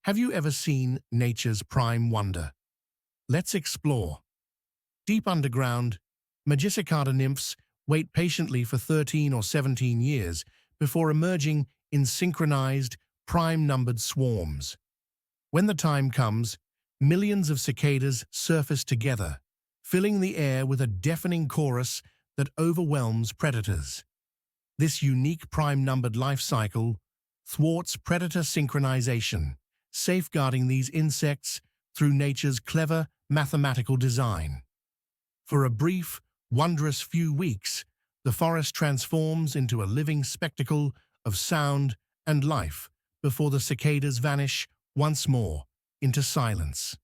Have you ever seen nature's prime wonder? Let's explore. Deep underground, Magicicada nymphs wait patiently for 13 or 17 years before emerging in synchronized, prime-numbered swarms. When the time comes, millions of cicadas surface together, filling the air with a deafening chorus that overwhelms predators. This unique prime-numbered life cycle thwarts predator synchronization, safeguarding these insects through nature's clever mathematical design. For a brief, wondrous few weeks, the forest transforms into a living spectacle of sound and life before the cicadas vanish once more into silence.